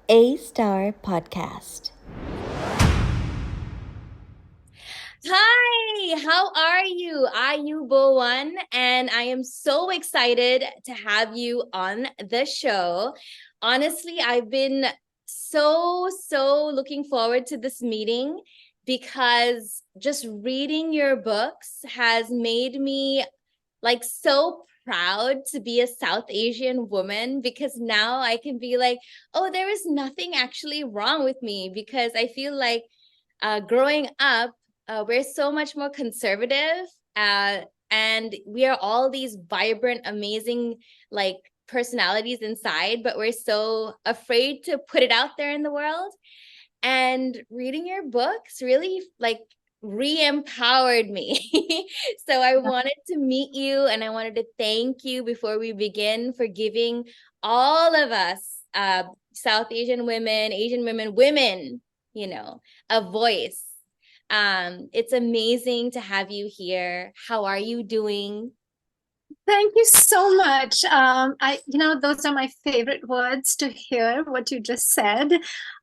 A Star Podcast. Hi, how are you? Bowen, and I am so excited to have you on the show. Honestly, I've been so looking forward to this meeting because just reading your books has made me like so proud to be a South Asian woman because now I can be like, oh, there is nothing actually wrong with me because I feel like growing up, we're so much more conservative, and we are all these vibrant, amazing, like personalities inside, but we're so afraid to put it out there in the world. And reading your books really like re-empowered me. So I wanted to meet you and I wanted to thank you before we begin for giving all of us South Asian women, a voice. It's amazing to have you here. How are you doing? Thank you so much. Those are my favorite words to hear, what you just said.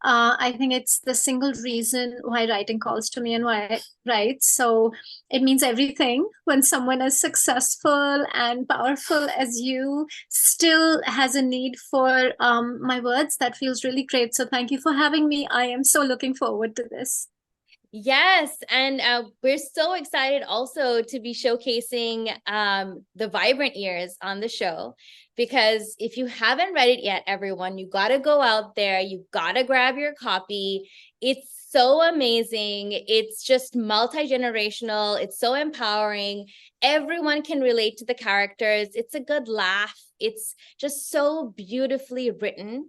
I think it's the single reason why writing calls to me and why I write. So it means everything when someone as successful and powerful as you still has a need for my words. That feels really great. So thank you for having me. I am so looking forward to this. Yes, and we're so excited also to be showcasing the Vibrant Ears on the show because if you haven't read it yet, everyone, you got to go out there. You got to grab your copy. It's so amazing. It's just multi-generational. It's so empowering. Everyone can relate to the characters. It's a good laugh. It's just so beautifully written.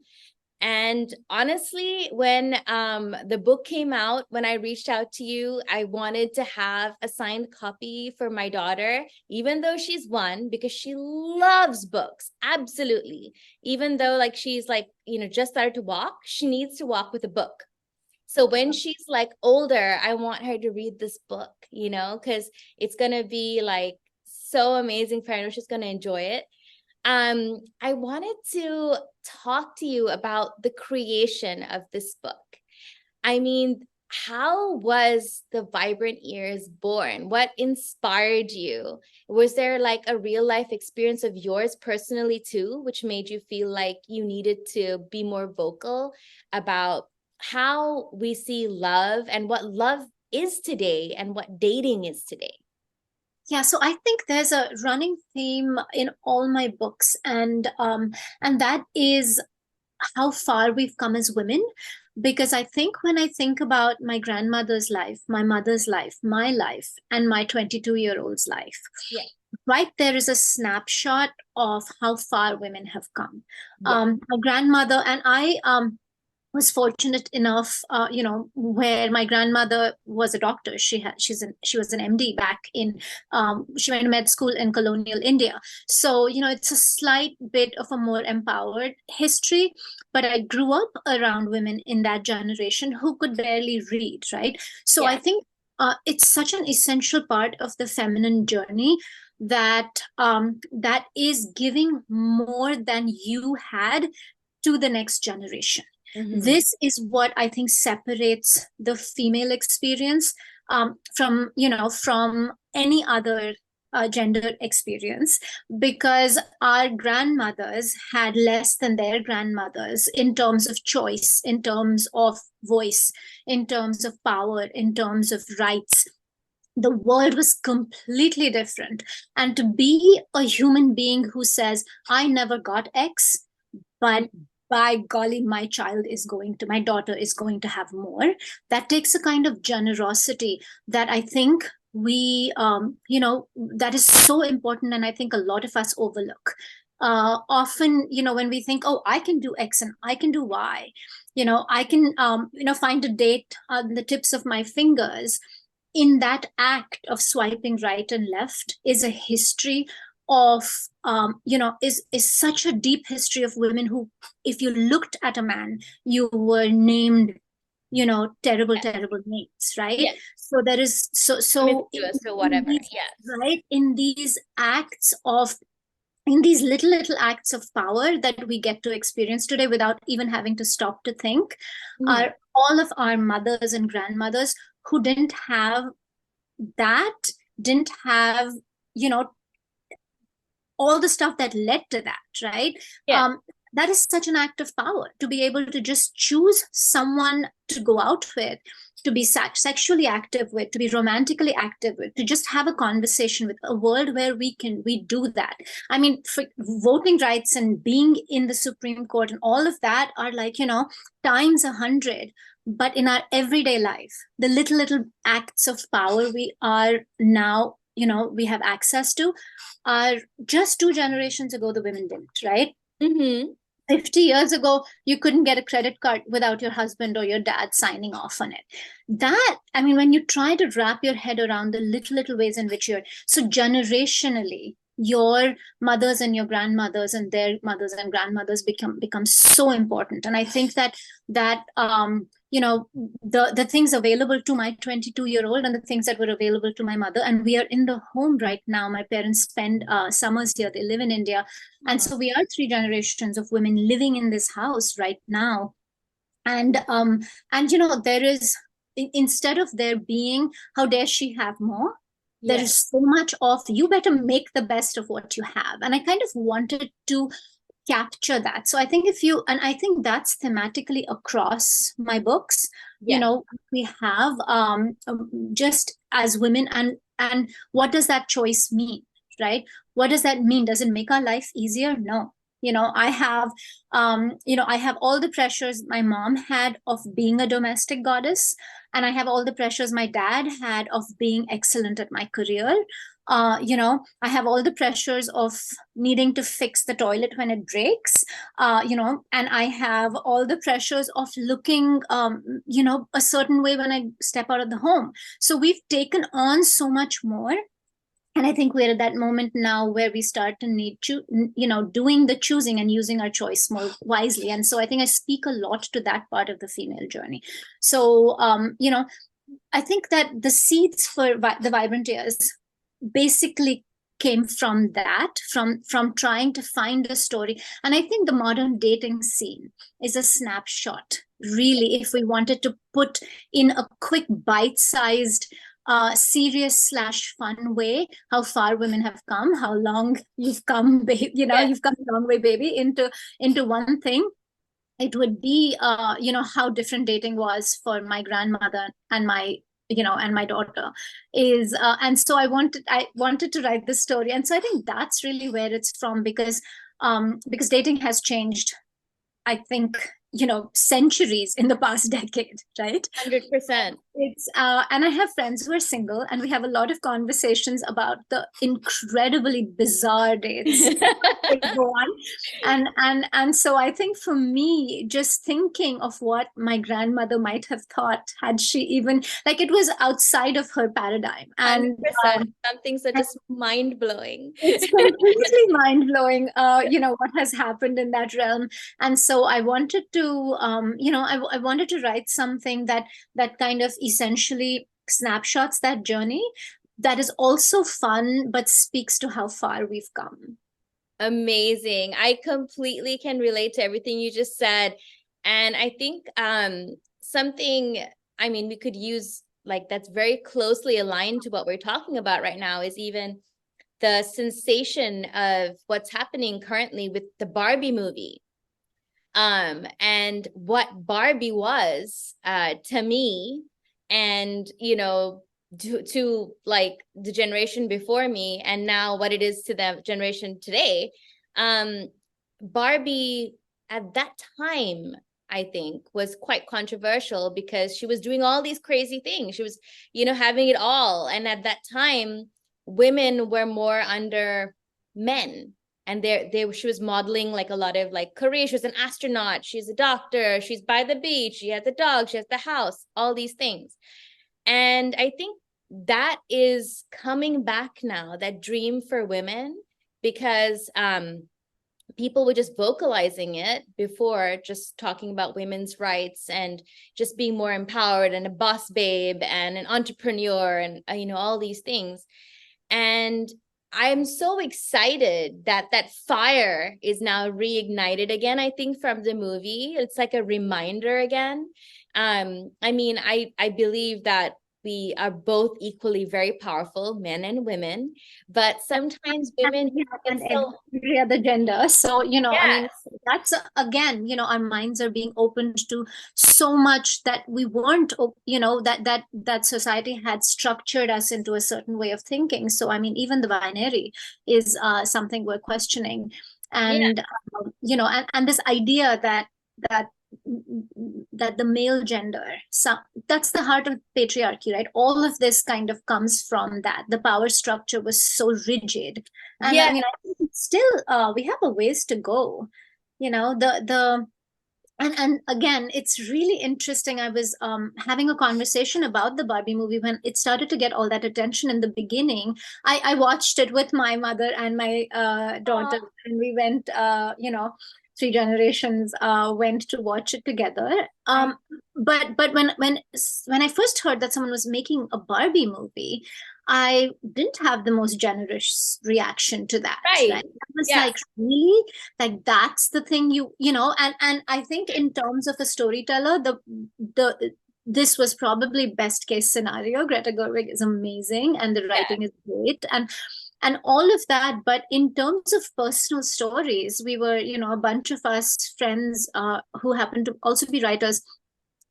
And honestly, when the book came out, when I reached out to you, I wanted to have a signed copy for my daughter, even though she's one, because she loves books. Absolutely. Even though like she's like, just started to walk, she needs to walk with a book. So when she's like older, I want her to read this book, because it's gonna be like so amazing for her. I know she's gonna enjoy it. I wanted to talk to you about the creation of this book. I mean, how was the Vibrant Ears born? What inspired you? Was there like a real life experience of yours personally too, which made you feel like you needed to be more vocal about how we see love and what love is today and what dating is today? Yeah, so I think there's a running theme in all my books, and that is how far we've come as women. Because I think when I think about my grandmother's life, my mother's life, my life, and my 22-year-old's life, Yeah. right there is a snapshot of how far women have come. Yeah. My grandmother and I was fortunate enough, where my grandmother was a doctor. She was an MD back in. She went to med school in colonial India. So it's a slight bit of a more empowered history. But I grew up around women in that generation who could barely read, right? So I Yeah. think it's such an essential part of the feminine journey that is giving more than you had to the next generation. Mm-hmm. This is what I think separates the female experience from any other gender experience, because our grandmothers had less than their grandmothers in terms of choice, in terms of voice, in terms of power, in terms of rights. The world was completely different. And to be a human being who says, I never got X, but by golly, my daughter is going to have more. That takes a kind of generosity that I think that is so important. And I think a lot of us overlook. Often, when we think, oh, I can do X and I can do Y, I can, find a date on the tips of my fingers. In that act of swiping right and left is a history of is such a deep history of women who, if you looked at a man, you were named terrible names, right? Yeah. So there is so in, Promiscuous or in whatever. these Yes. right in these acts of in these little acts of power that we get to experience today without even having to stop to think, Mhm. are all of our mothers and grandmothers who didn't have that, didn't have, you know, all the stuff that led to that, right? Yeah. That is such an act of power, to be able to just choose someone to go out with, to be sexually active with, to be romantically active with, to just have a conversation with, a world where we do that. I mean, for voting rights and being in the Supreme Court and all of that are like, times 100. But in our everyday life, the little acts of power we are now, we have access to, are just 2 generations ago, the women didn't, right? Mm-hmm. 50 years ago, you couldn't get a credit card without your husband or your dad signing off on it. That, I mean, when you try to wrap your head around the little ways in which so generationally, your mothers and your grandmothers and their mothers and grandmothers become so important. And I think that the things available to my 22-year-old and the things that were available to my mother, and we are in the home right now. My parents spend summers here. They live in India, and so we are 3 generations of women living in this house right now. And there is, instead of there being, how dare she have more, there Yes. is so much of, you better make the best of what you have. And I kind of wanted to capture that. So I think and I think that's thematically across my books. Yeah. We have just as women, and what does that choice mean, right? What does that mean? Does it make our life easier? No. I have all the pressures my mom had of being a domestic goddess, and I have all the pressures my dad had of being excellent at my career. I have all the pressures of needing to fix the toilet when it breaks, and I have all the pressures of looking, a certain way when I step out of the home. So we've taken on so much more. And I think we're at that moment now where we start to need to, doing the choosing and using our choice more wisely. And so I think I speak a lot to that part of the female journey. So, I think that the seeds for the Vibrant Years basically came from that, from trying to find a story. And I think the modern dating scene is a snapshot, really, if we wanted to put in a quick bite-sized, serious/fun way, how far women have come, how long you've come, babe, Yeah. you've come a long way, baby, into one thing. It would be, how different dating was for my grandmother and my daughter is, and so I wanted to write this story. And so I think that's really where it's from, because dating has changed, I think, centuries in the past decade, right? 100%. It's and I have friends who are single, and we have a lot of conversations about the incredibly bizarre dates they go on. And so I think for me, just thinking of what my grandmother might have thought had she even, like, it was outside of her paradigm. And 100%. Some things are just mind blowing. it's completely mind blowing, what has happened in that realm. And so I wanted to, I wanted to write something that kind of essentially snapshots that journey, that is also fun, but speaks to how far we've come. Amazing. I completely can relate to everything you just said. And I think something, I mean, we could use like that's very closely aligned to what we're talking about right now is even the sensation of what's happening currently with the Barbie movie. And what Barbie was to me, and to like the generation before me, and now what it is to the generation today. Barbie at that time, I think, was quite controversial because she was doing all these crazy things. She was, having it all. And at that time, women were more under men. And she was modeling like a lot of like career. She was an astronaut. She's a doctor. She's by the beach. She has a dog. She has the house, all these things. And I think that is coming back now, that dream for women, because people were just vocalizing it before, just talking about women's rights and just being more empowered and a boss babe and an entrepreneur and all these things. And I'm so excited that that fire is now reignited again. I think from the movie, it's like a reminder again. I mean, I believe that we are both equally very powerful, men and women, but sometimes women And get so, every other gender. So, I mean, yes, that's again, our minds are being opened to so much that we weren't, that society had structured us into a certain way of thinking. So, I mean, even the binary is something we're questioning. yeah, And, and this idea that that the male gender, so that's the heart of patriarchy, right? All of this kind of comes from that. The power structure was so rigid. And I yeah, mean, I think it's still we have a ways to go. The and again, it's really interesting. I was having a conversation about the Barbie movie when it started to get all that attention in the beginning. I watched it with my mother and my daughter, aw, and we went, three generations went to watch it together. But when I first heard that someone was making a Barbie movie, I didn't have the most generous reaction to that, right, right? I was yeah, like, really? Like that's the thing and I think in terms of a storyteller, the this was probably best case scenario. Greta Gerwig is amazing and the yeah, writing is great and all of that. But in terms of personal stories, we were, a bunch of us friends who happened to also be writers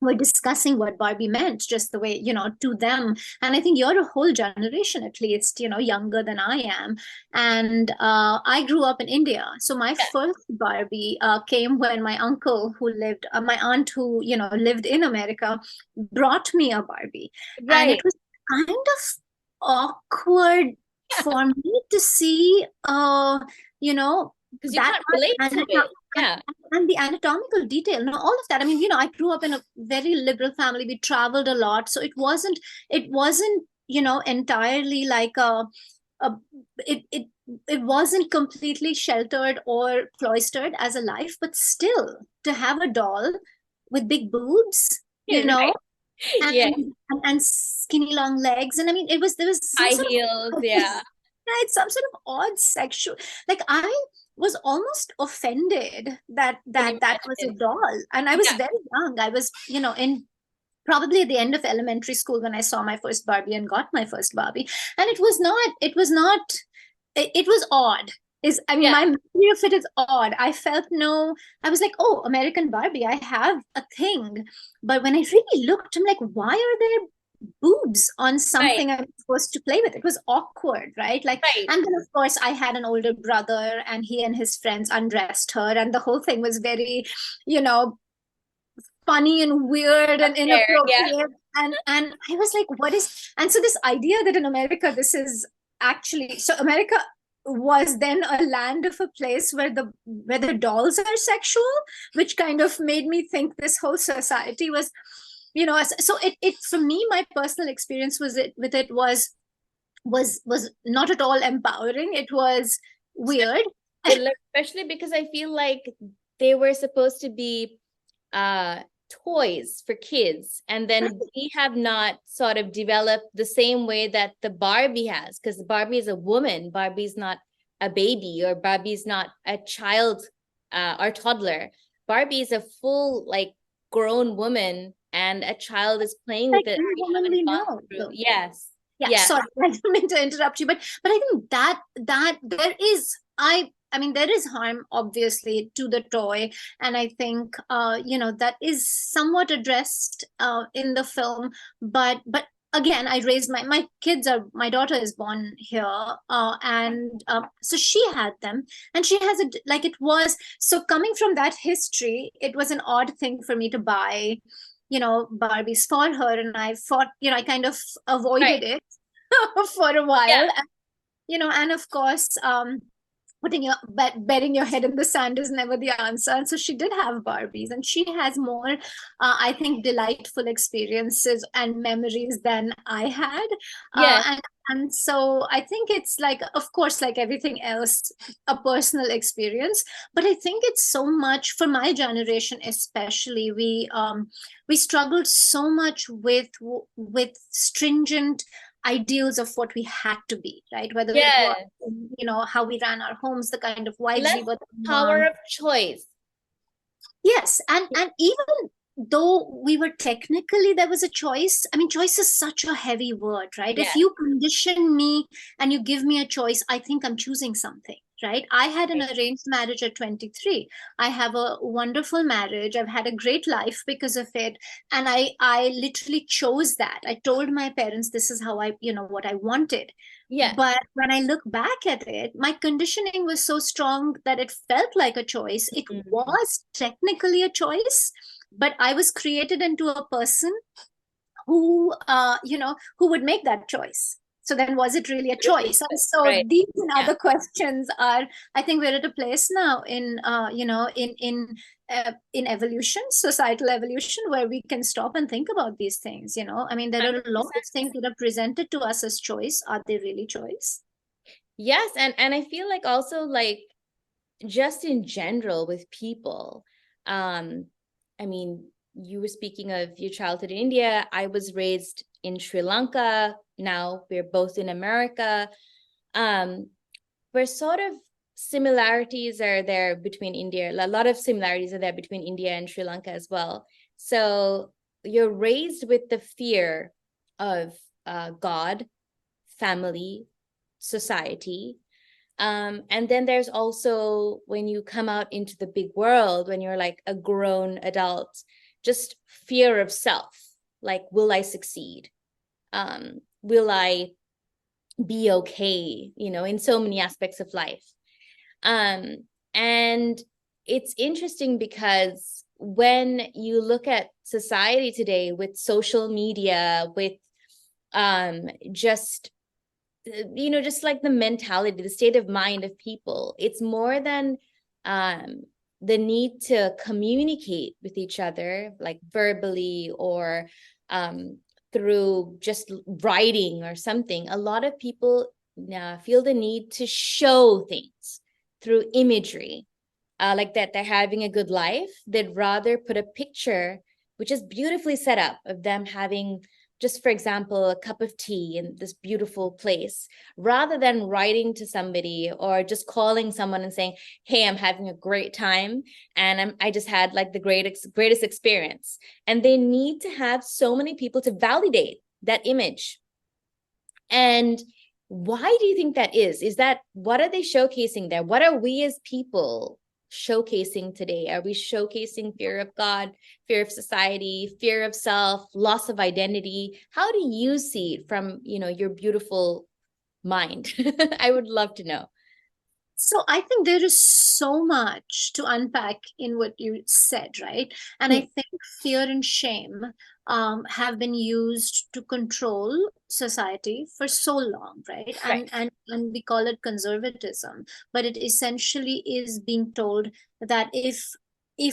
were discussing what Barbie meant, just the way, to them. And I think you're a whole generation, at least, younger than I am. And I grew up in India. So my yeah, first Barbie came when my uncle who lived, my aunt who, lived in America, brought me a Barbie. And it right. was kind of awkward for me to see, you know, Because you that can't relate much to it. Yeah, and the anatomical detail, no, all of that. I mean, I grew up in a very liberal family. We traveled a lot, so it wasn't entirely like a it it wasn't completely sheltered or cloistered as a life, but still to have a doll with big boobs, right. and Yeah, and skinny long legs, and I mean, there was some high sort heels. of Yeah, right, some sort of odd sexual, like I was almost offended that can you that was a imagine? doll, and I was Yeah, very young. I was, in probably at the end of elementary school when I saw my first Barbie and got my first Barbie, and it was odd. Is I mean, yeah, my memory of it is odd. I felt no, I was like, oh, American Barbie, I have a thing. But when I really looked, I'm like, why are there boobs on right, something I'm supposed to play with? It was awkward, right? Like, right. and then of course I had an older brother and he and his friends undressed her, and the whole thing was very, you know, funny and weird Up and there. Yeah, inappropriate. And I was like, what is, and so this idea that in America this is actually, so America was then a land of a place where the dolls are sexual, which kind of made me think this whole society was, so it for me, my personal experience was it with it was not at all empowering. It was weird. especially because I feel like they were supposed to be uh toys for kids, and then we have not sort of developed the same way that the Barbie has, because Barbie is a woman. Barbie's not a baby, or Barbie's not a child or toddler. Barbie is a full, like, grown woman, and a child is playing with Like it. any We woman haven't we gone know. through. Yes, Yeah, yes, sorry, I didn't mean to interrupt you, but I think that there is, I mean, there is harm obviously to the toy, and I think that is somewhat addressed in the film. But again, I raised my daughter is born here, and so she had them, and she has it, like, it was, so coming from that history, it was an odd thing for me to buy, Barbies for her, and I thought, I kind of right, avoided it for a yeah, while. And, and of course, betting your head in the sand is never the answer. And so she did have Barbies, and she has more, I think, delightful experiences and memories than I had. yes, And so I think it's like, of course, like everything else, a personal experience. But I think it's so much for my generation, especially. We struggled so much with stringent ideals of what we had to be, right? Whether it was, Yeah. how we ran our homes, the kind of wives we Less were, power of choice. yes, and even though we were technically, there was a choice. I mean, choice is such a heavy word, right? If Yeah. you condition me and you give me a choice, I think I'm choosing something, right? I had an Right. arranged marriage at 23. I have a wonderful marriage. I've had a great life because of it. And I literally chose that. I told my parents this is how I, what I wanted. Yeah. But when I look back at it, my conditioning was so strong that it felt like a choice. It Mhm. was technically a choice, but I was created into a person who would make that choice. So then, was it really a choice? And so Right. these and Yeah. other questions are, I think, we're at a place now in evolution, societal evolution, where we can stop and think about these things. I mean, there are a lot of 100%. things that are presented to us as choice. Are they really choice? Yes, and I feel like also like just in general with people, um, I mean, you were speaking of your childhood in India. I was raised in Sri Lanka. Now we're both in America. Um, where sort of similarities are there between India. A lot of similarities are there between India and Sri Lanka as well. So you're raised with the fear of God, family, society. And then there's also when you come out into the big world, when you're like a grown adult, just fear of self. Like, will I succeed? Will I be okay, in so many aspects of life. And it's interesting because when you look at society today with social media, with just just like the mentality, the state of mind of people, it's more than um the need to communicate with each other, like verbally or um through just writing or something. A lot of people feel the need to show things through imagery, like that they're having a good life. They'd rather put a picture, which is beautifully set up, of them having, just for example, a cup of tea in this beautiful place, rather than writing to somebody or just calling someone and saying, hey, I'm having a great time and I just had like the greatest experience. And they need to have so many people to validate that image. And why do you think that is? Is that, what are they showcasing there? What are we as people showcasing today? Are we showcasing fear of God, fear of society, fear of self, loss of identity? How do you see it from, your beautiful mind? I would love to know. So I think there is so much to unpack in what you said, right? And I Hmm. think fear and shame have been used to control society for so long, right? Right. And we call it conservatism, but it essentially is being told that if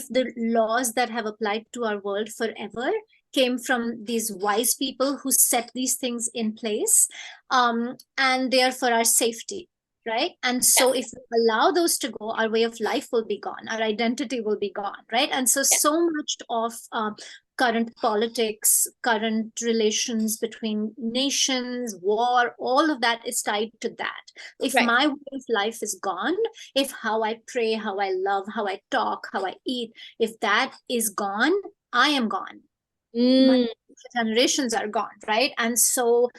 the laws that have applied to our world forever came from these wise people who set these things in place, and they are for our safety, right? And so Yes. if we allow those to go, our way of life will be gone, our identity will be gone, right? And so Yes. so much of current politics, current relations between nations, war, all of that is tied to that. If Right. my way of life is gone, if how I pray, how I love, how I talk, how I eat, if that is gone, I am gone. My Mm, generations are gone, right? And so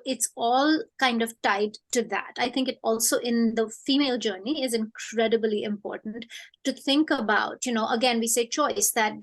it's all kind of tied to that. I think it also, in the female journey, is incredibly important to think about. Again, we say choice, that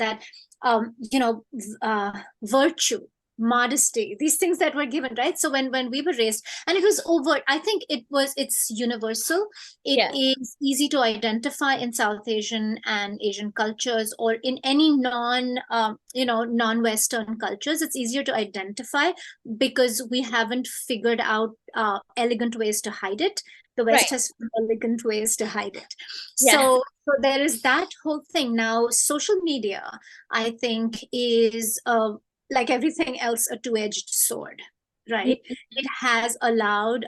virtue, modesty, these things that were given, right? So when we were raised, and it was overt, I think it's universal. It yeah. is easy to identify in South Asian and Asian cultures, or in any non-Western cultures. It's easier to identify because we haven't figured out elegant ways to hide it. The Right. West has elegant ways to hide it. Yeah. So there is that whole thing. Now, social media, I think, is like everything else, a two-edged sword, right? Mhm. It has allowed,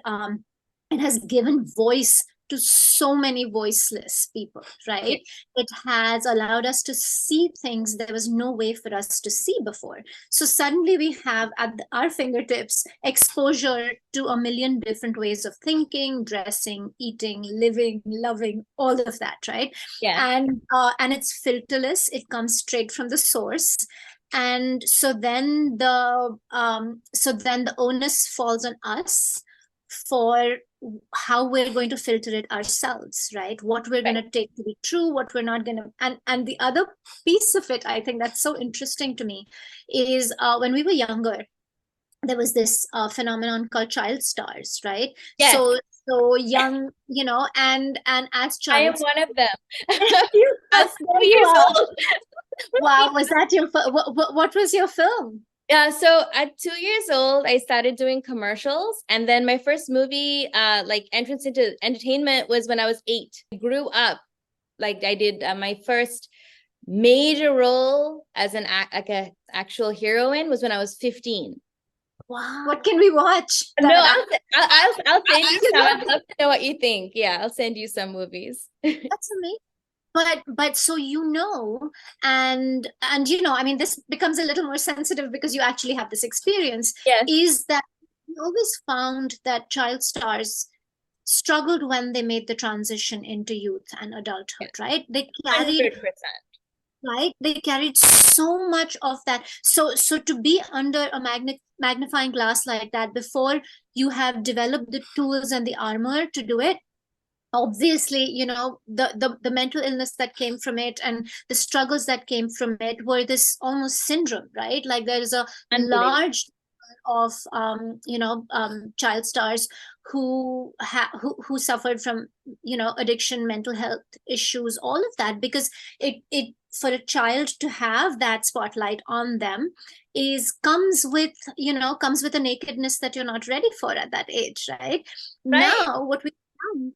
it has given voice to so many voiceless people, right? Yes. It has allowed us to see things there was no way for us to see before. So suddenly we have at our fingertips exposure to a million different ways of thinking, dressing, eating, living, loving, all of that, right? Yeah. And it's filterless. It comes straight from the source. And so then the onus falls on us for how we're going to filter it ourselves, right? What we're going Right. to take to be true, what we're not going to. And the other piece of it, I think that's so interesting to me, is when we were younger, there was this phenomenon called child stars, right? Yes. So young, and as I am child, one of them. you I was 2 years wow, old. wow, was that your what was your film? Yeah, so at 2 years old, I started doing commercials. And then my first movie, like entrance into entertainment was when I was 8. I grew up, like I did my first major role as like a actual heroine was when I was 15. Wow. What can we watch? No, That I'll send you some. I'd love to know what you think. Yeah, I'll send you some movies. that's amazing. But so I mean, this becomes a little more sensitive because you actually have this experience, Yes, is that we always found that child stars struggled when they made the transition into youth and adulthood, right? They carried 100%. right they carried so much of that. So to be under a magnifying glass like that before you have developed the tools and the armor to do it, obviously, the mental illness that came from it and the struggles that came from it were this almost syndrome, right? Like there is a Unbelievable. large of child stars who suffered from addiction, mental health issues, all of that, because it for a child to have that spotlight on them is comes with a nakedness that you're not ready for at that age, right? Right, Now what we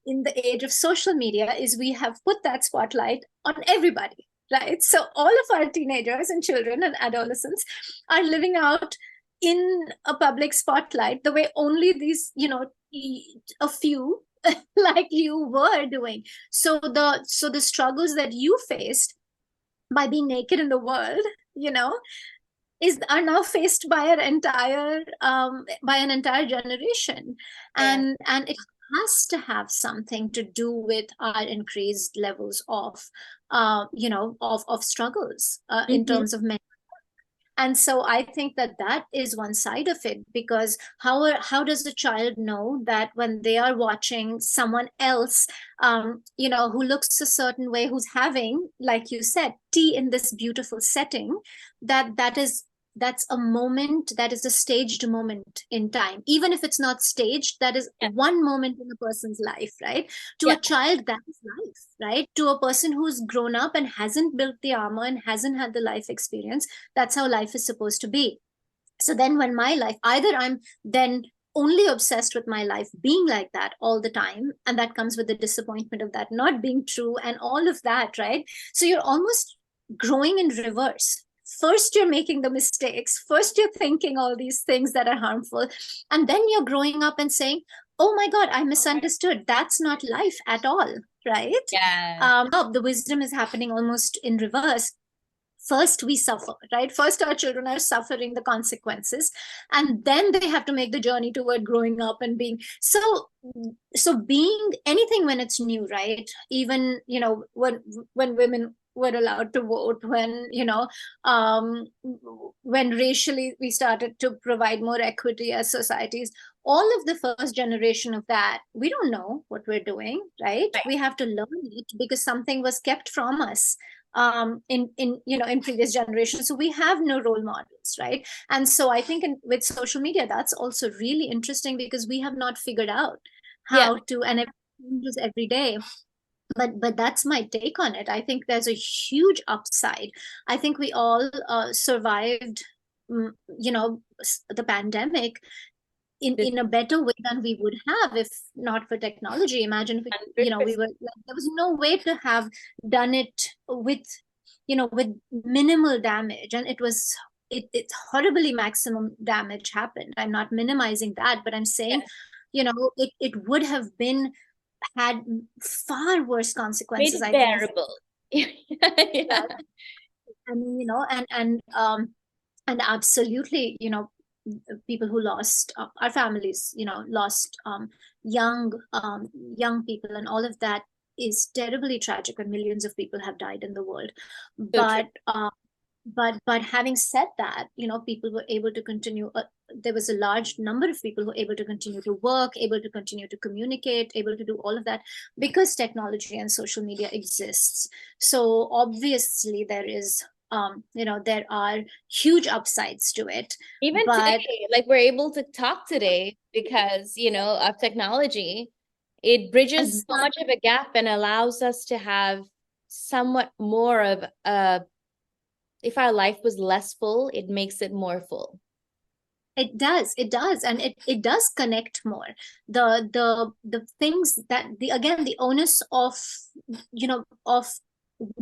in the age of social media is we have put that spotlight on everybody, right? So all of our teenagers and children and adolescents are living out in a public spotlight the way only these a few like you were doing. So the struggles that you faced by being naked in the world, is are now faced by an entire generation. yeah. And it has to have something to do with our increased levels of struggles in Mhm. terms of mental. And so I think that is one side of it, because how does a child know that when they are watching someone else, who looks a certain way, who's having, like you said, tea in this beautiful setting, that's a moment, that is a staged moment in time. Even if it's not staged, that is Yeah, one moment in a person's life, right? To yeah, a child, that is life, right? To a person who's grown up and hasn't built the armor and hasn't had the life experience, that's how life is supposed to be. So then when my life, either I'm then only obsessed with my life being like that all the time, and that comes with the disappointment of that not being true and all of that, right? So you're almost growing in reverse. First you're making the mistakes, first you're thinking all these things that are harmful, and then you're growing up and saying, oh my god, I misunderstood, that's not life at all, right? yeah. No, the wisdom is happening almost in reverse. First we suffer, right? First our children are suffering the consequences, and then they have to make the journey toward growing up and being so being anything when it's new, right? Even when women were allowed to vote, um when racially we started to provide more equity as societies, all of the first generation of that, we don't know what we're doing, right? Right. We have to learn it because something was kept from us in previous generations, so we have no role models, right? And so I think with social media, that's also really interesting because we have not figured out Yeah, how to, and it changes every day. But that's my take on it. I think there's a huge upside. I think we all survived the pandemic in a better way than we would have if not for technology. Imagine if we 100%. were like, there was no way to have done it with minimal damage, and it's horribly maximum damage happened. I'm not minimizing that, but I'm saying Yeah, it would have been had far worse Made consequences, it I think. bearable. Yeah. I mean, and absolutely, people who lost our families, lost young people, and all of that is terribly tragic, and millions of people have died in the world. So true. But having said that, people were able to continue. There was a large number of people who were able to continue to work, able to continue to communicate, able to do all of that because technology and social media exists. So obviously there are huge upsides to it, Even but today, like we're able to talk today because, of technology. It bridges so much of a gap and allows us to have somewhat more of a, if our life was less full, it makes it more full. it does, and it does connect more. The things that the onus of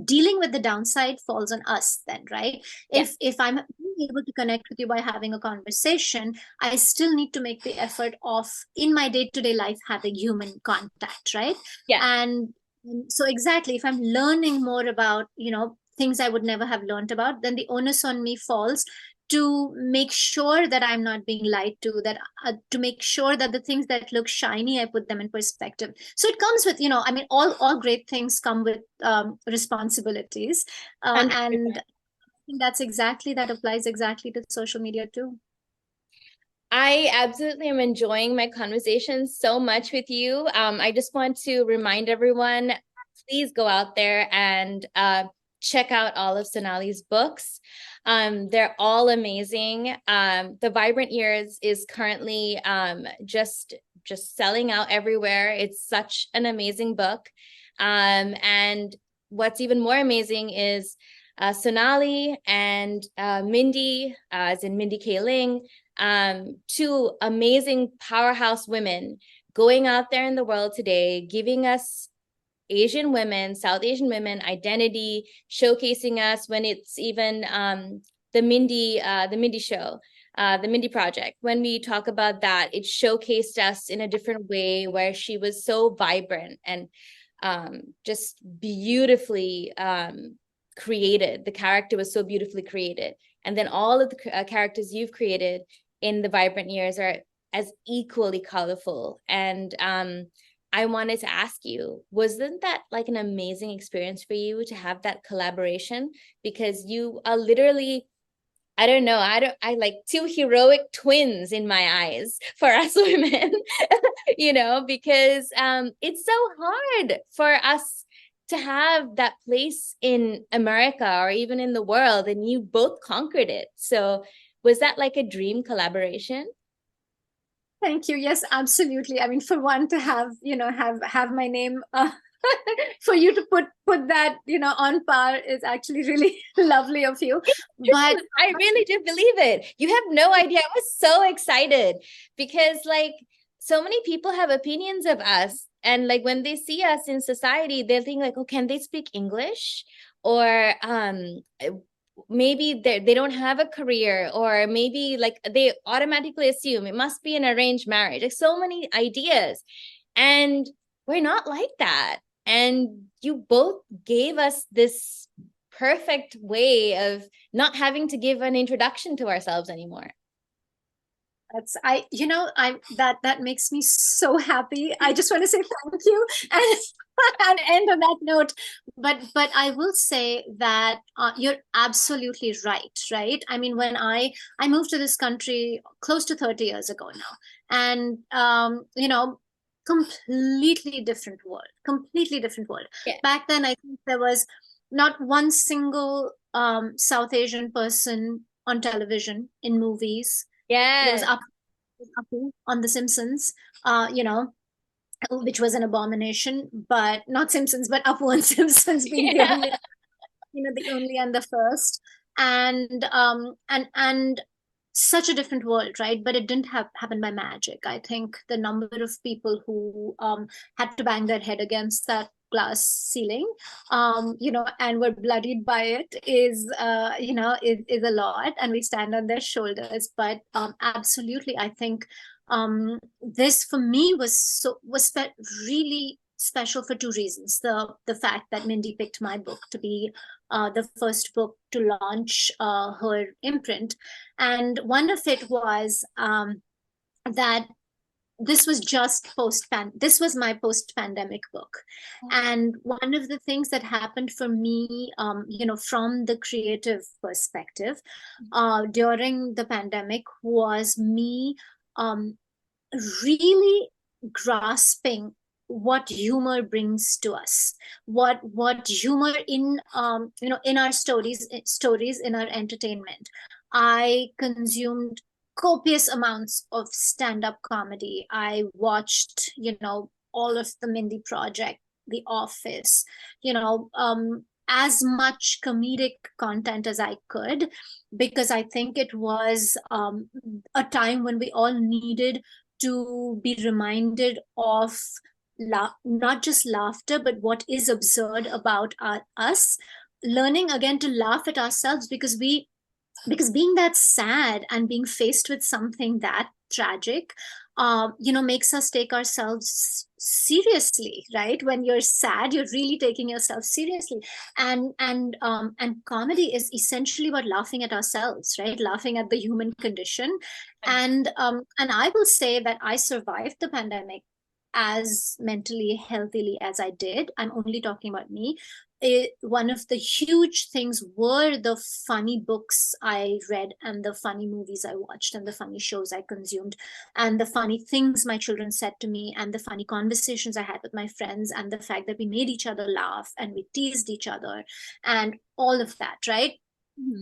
dealing with the downside falls on us then, right? Yeah. If I'm able to connect with you by having a conversation, I still need to make the effort of, in my day-to-day life, having human contact, right? Yeah. And so exactly, if I'm learning more about things I would never have learned about, then the onus on me falls to make sure that I'm not being lied to, that to make sure that the things that look shiny, I put them in perspective. So it comes with, I mean, all great things come with responsibilities. And 100%. I think that applies exactly to social media too. I absolutely am enjoying my conversation so much with you. I just want to remind everyone, please go out there and check out all of Sonali's books. They're all amazing. The Vibrant Years is currently just selling out everywhere. It's such an amazing book. And what's even more amazing is Sonali and Mindy, as in Mindy Kaling, two amazing powerhouse women going out there in the world today, giving us Asian women, South Asian women identity, showcasing us when it's even the Mindy show, the Mindy Project. When we talk about that, it showcased us in a different way where she was so vibrant and just beautifully created. The character was so beautifully created. And then all of the characters you've created in the Vibrant Years are as equally colorful. And I wanted to ask you, wasn't that like an amazing experience for you to have that collaboration? Because you are literally, I don't know, I like two heroic twins in my eyes for us women, because it's so hard for us to have that place in America or even in the world, and you both conquered it. So was that like a dream collaboration? Thank you. Yes, absolutely. I mean, for one to have my name, for you to put that, on par is actually really lovely of you. But I really do believe it. You have no idea. I was so excited because like so many people have opinions of us, and like when they see us in society, they'll think like, oh, can they speak English? Or maybe they don't have a career, or maybe like they automatically assume it must be an arranged marriage. Like so many ideas. And we're not like that. And you both gave us this perfect way of not having to give an introduction to ourselves anymore. that's I that makes me so happy. I just want to say thank you and and end on that note. But I will say that you're absolutely right. I mean, when I moved to this country close to 30 years ago now, and completely different world. Yeah. Back then, I think there was not one single South Asian person on television, in movies. There was Yes. Apu on The Simpsons, which was an abomination, but not Simpsons, but Apu and Simpsons being the Yeah. only, the only and the first. And such a different world, right? But it didn't happen by magic. I think the number of people who had to bang their head against that glass ceiling, and were bloodied by it is a lot, and we stand on their shoulders. But absolutely, I think this for me was really special for two reasons. The fact that Mindy picked my book to be the first book to launch her imprint. And one of it was that this was this was my post-pandemic book. And one of the things that happened for me, from the creative perspective, during the pandemic was me really grasping what humor brings to us, what humor in in our stories in our entertainment. I consumed copious amounts of stand-up comedy. I watched, all of the Mindy Project, The Office, as much comedic content as I could, because I think it was a time when we all needed to be reminded of not just laughter, but what is absurd about us, learning again to laugh at ourselves, because being that sad and being faced with something that tragic, makes us take ourselves seriously, right? When you're sad, you're really taking yourself seriously. And comedy is essentially about laughing at ourselves, right? Laughing at the human condition. And I will say that I survived the pandemic as mentally healthily as I did. I'm only talking about me. One of the huge things were the funny books I read, and the funny movies I watched, and the funny shows I consumed, and the funny things my children said to me, and the funny conversations I had with my friends, and the fact that we made each other laugh and we teased each other, and all of that, right?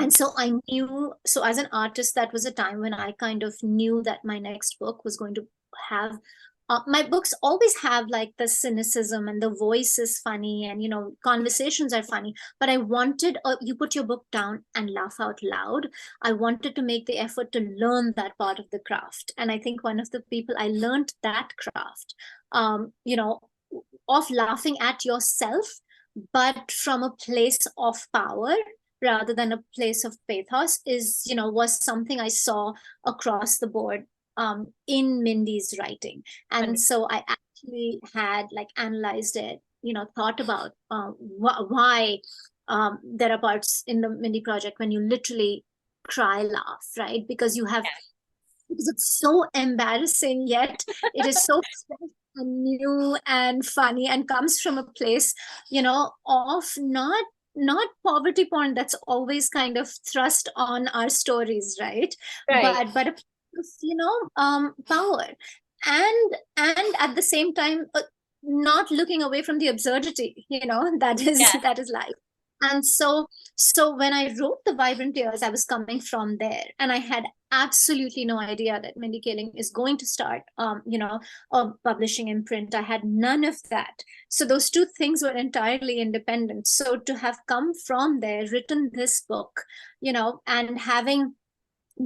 And so I knew, so as an artist, that was a time when I kind of knew that my next book was going to have my books always have like the cynicism, and the voice is funny, and conversations are funny, but I wanted you put your book down and laugh out loud. I wanted to make the effort to learn that part of the craft, and I think one of the people I learned that craft, of laughing at yourself, but from a place of power rather than a place of pathos, was something I saw across the board in Mindy's writing. And so I actually had like analyzed it, thought about why there are parts in the Mindy Project when you literally cry laugh, right? Because it's so embarrassing, yet it is so fresh and new and funny, and comes from a place, of not poverty porn that's always kind of thrust on our stories, right? But a power, and at the same time, not looking away from the absurdity, that is life. And so when I wrote The Vibrant Years, I was coming from there, and I had absolutely no idea that Mindy Kaling is going to start a publishing imprint. I had none of that. So those two things were entirely independent. So to have come from there, written this book, and having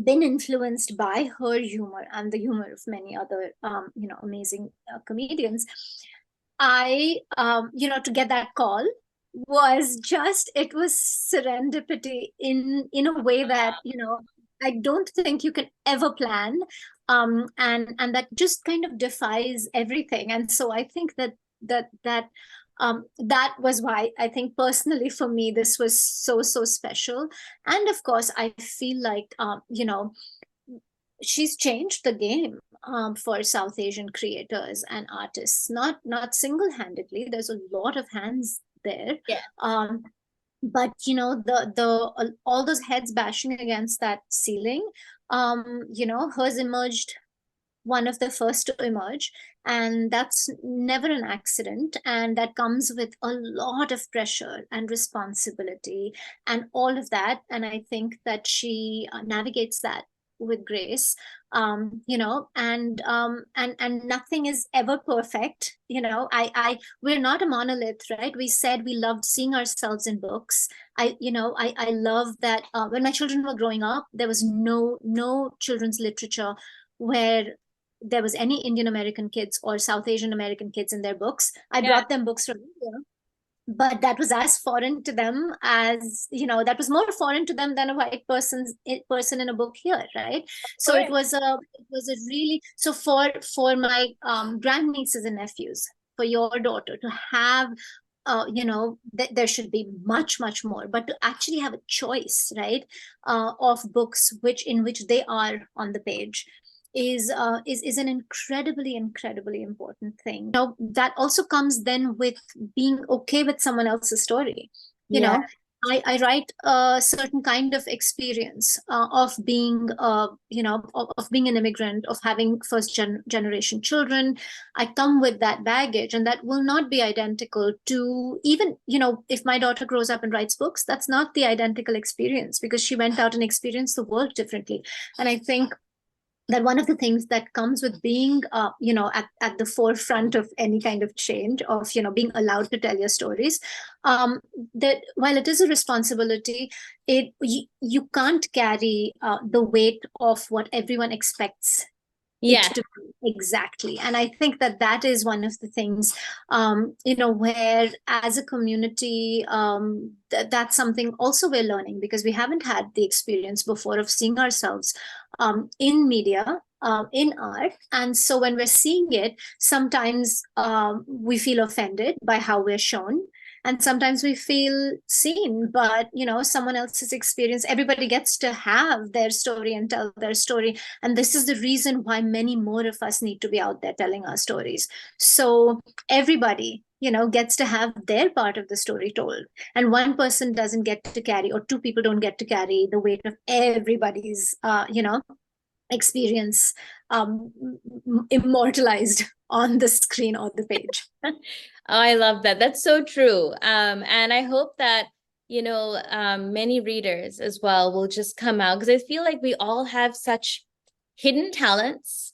been influenced by her humor and the humor of many other amazing comedians, I to get that call was it was serendipity in a way that I don't think you can ever plan, and that just kind of defies everything. And so I think that was why I think personally for me this was so special. And of course I feel like she's changed the game for South Asian creators and artists, not single-handedly. There's a lot of hands there. But the all those heads bashing against that ceiling, hers emerged, one of the first to emerge, and that's never an accident, and that comes with a lot of pressure and responsibility and all of that. And I think that she navigates that with grace, and nothing is ever perfect. We're not a monolith, right? We said we loved seeing ourselves in books. I love that when my children were growing up, there was no children's literature where there was any Indian American kids or South Asian American kids in their books. I brought them books from India, but that was as foreign to them as that was more foreign to them than a white person in a book here, right? So it was a really, so for my grandnieces and nephews, for your daughter to have, there should be much, much more, but to actually have a choice, right, of books in which they are on the page is an incredibly important thing. That also comes then with being okay with someone else's story. You Yeah. know, I write a certain kind of experience of being, of being an immigrant, of having generation children. I come with that baggage, and that will not be identical to, even, if my daughter grows up and writes books, that's not the identical experience, because she went out and experienced the world differently. And I think that one of the things that comes with being at the forefront of any kind of change, of being allowed to tell your stories, that while it is a responsibility, you can't carry the weight of what everyone expects it Yeah. to be exactly. And I think that is one of the things, where as a community, that's something also we're learning, because we haven't had the experience before of seeing ourselves in media, in art. And so when we're seeing it, sometimes we feel offended by how we're shown, and sometimes we feel seen. But someone else's experience, everybody gets to have their story and tell their story, and this is the reason why many more of us need to be out there telling our stories. So everybody, gets to have their part of the story told. And one person doesn't get to carry, or two people don't get to carry the weight of everybody's, experience immortalized on the screen or the page. Oh, I love that. That's so true. And I hope that, many readers as well will just come out, because I feel like we all have such hidden talents.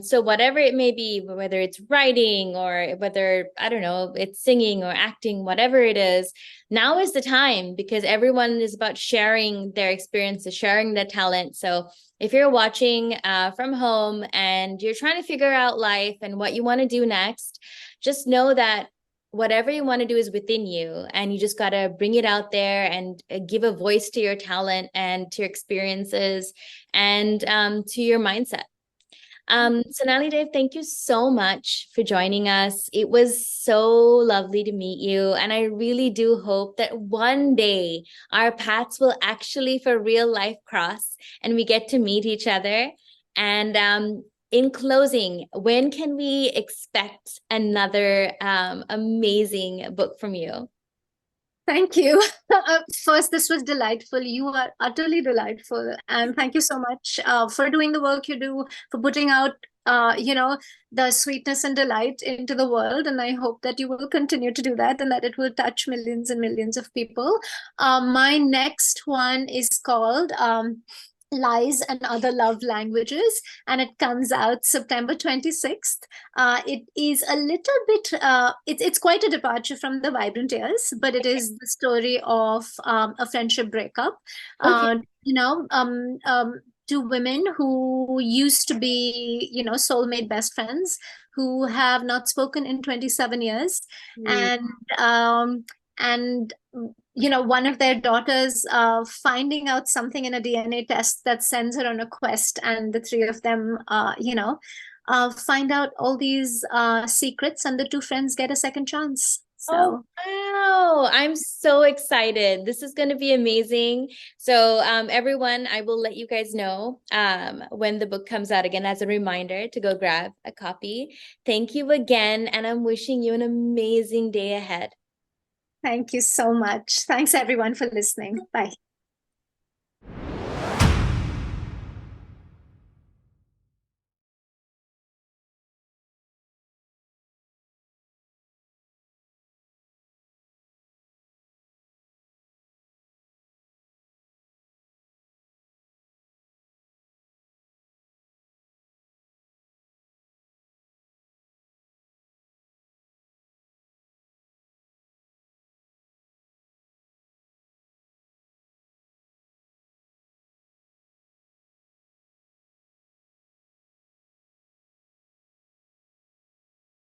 So whatever it may be, whether it's writing or whether, I don't know, it's singing or acting, whatever it is, now is the time, because everyone is about sharing their experiences, sharing their talent. So if you're watching from home and you're trying to figure out life and what you want to do next, just know that whatever you want to do is within you, and you just got to bring it out there and give a voice to your talent and to your experiences and to your mindset. Sonali Dev, thank you so much for joining us. It was so lovely to meet you. And I really do hope that one day our paths will actually for real life cross and we get to meet each other. And in closing, when can we expect another amazing book from you? Thank you. First, this was delightful. You are utterly delightful. And thank you so much for doing the work you do, for putting out, the sweetness and delight into the world. And I hope that you will continue to do that, and that it will touch millions and millions of people. My next one is called Lies and Other Love Languages, and it comes out September 26th. It is a little bit, it's quite a departure from The Vibrant Years, but it is the story of a friendship breakup. Okay. Two women who used to be, soulmate best friends, who have not spoken in 27 years. Mm. And one of their daughters finding out something in a DNA test that sends her on a quest, and the three of them, find out all these secrets, and the two friends get a second chance. Oh, So wow. I'm so excited. This is going to be amazing. So, everyone, I will let you guys know when the book comes out again as a reminder to go grab a copy. Thank you again, and I'm wishing you an amazing day ahead. thank you so much. Thanks everyone for listening. Bye.